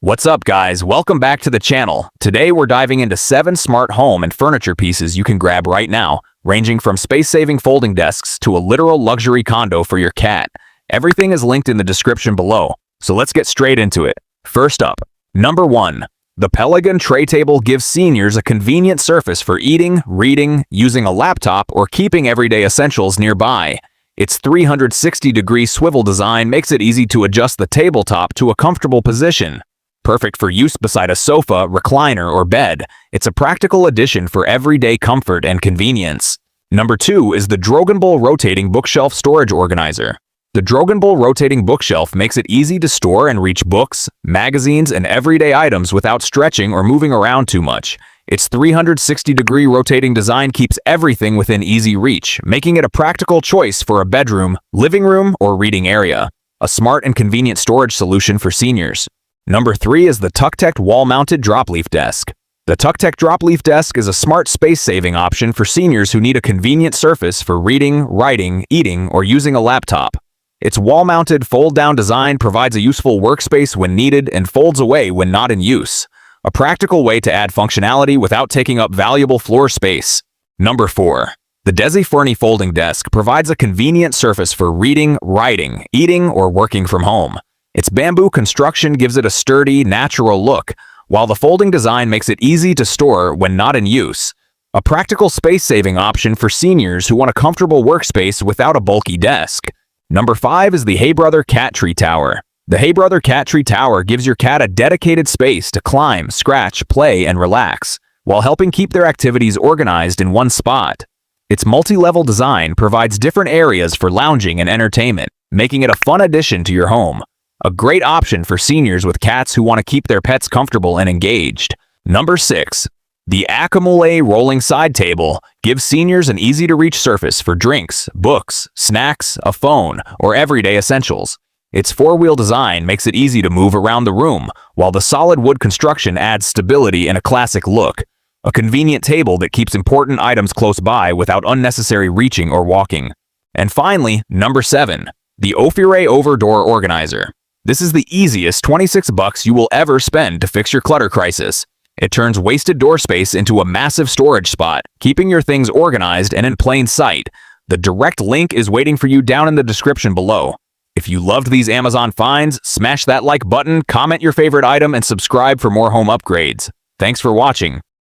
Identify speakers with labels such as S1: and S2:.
S1: What's up, guys? Welcome back to the channel. Today we're diving into 7 smart home and furniture pieces you can grab right now, ranging from space-saving folding desks to a literal luxury condo for your cat. Everything is linked in the description below, so let's get straight into it. First up, number 1. The Peligon Tray Table gives seniors a convenient surface for eating, reading, using a laptop, or keeping everyday essentials nearby. Its 360-degree swivel design makes it easy to adjust the tabletop to a comfortable position. Perfect for use beside a sofa, recliner, or bed, it's a practical addition for everyday comfort and convenience. Number 2 is the Drogenbull Rotating Bookshelf Storage Organizer. The Drogenbull Rotating Bookshelf makes it easy to store and reach books, magazines, and everyday items without stretching or moving around too much. Its 360-degree rotating design keeps everything within easy reach, making it a practical choice for a bedroom, living room, or reading area. A smart and convenient storage solution for seniors. Number 3 is the TuckTech Wall-Mounted Drop-Leaf Desk. The TuckTech Drop-Leaf Desk is a smart space-saving option for seniors who need a convenient surface for reading, writing, eating, or using a laptop. Its wall-mounted fold-down design provides a useful workspace when needed and folds away when not in use. A practical way to add functionality without taking up valuable floor space. Number 4. The Desi Fernie Folding Desk provides a convenient surface for reading, writing, eating, or working from home. Its bamboo construction gives it a sturdy, natural look, while the folding design makes it easy to store when not in use. A practical space-saving option for seniors who want a comfortable workspace without a bulky desk. Number 5 is the Hey Brother Cat Tree Tower. The Hey Brother Cat Tree Tower gives your cat a dedicated space to climb, scratch, play, and relax, while helping keep their activities organized in one spot. Its multi-level design provides different areas for lounging and entertainment, making it a fun addition to your home. A great option for seniors with cats who want to keep their pets comfortable and engaged. Number 6. The Akamule Rolling Side Table gives seniors an easy-to-reach surface for drinks, books, snacks, a phone, or everyday essentials. Its 4-wheel design makes it easy to move around the room, while the solid wood construction adds stability and a classic look. A convenient table that keeps important items close by without unnecessary reaching or walking. And finally, number 7. The Ophire Overdoor Organizer. This is the easiest $26 you will ever spend to fix your clutter crisis. It turns wasted door space into a massive storage spot, keeping your things organized and in plain sight. The direct link is waiting for you down in the description below. If you loved these Amazon finds, smash that like button, comment your favorite item, and subscribe for more home upgrades. Thanks for watching.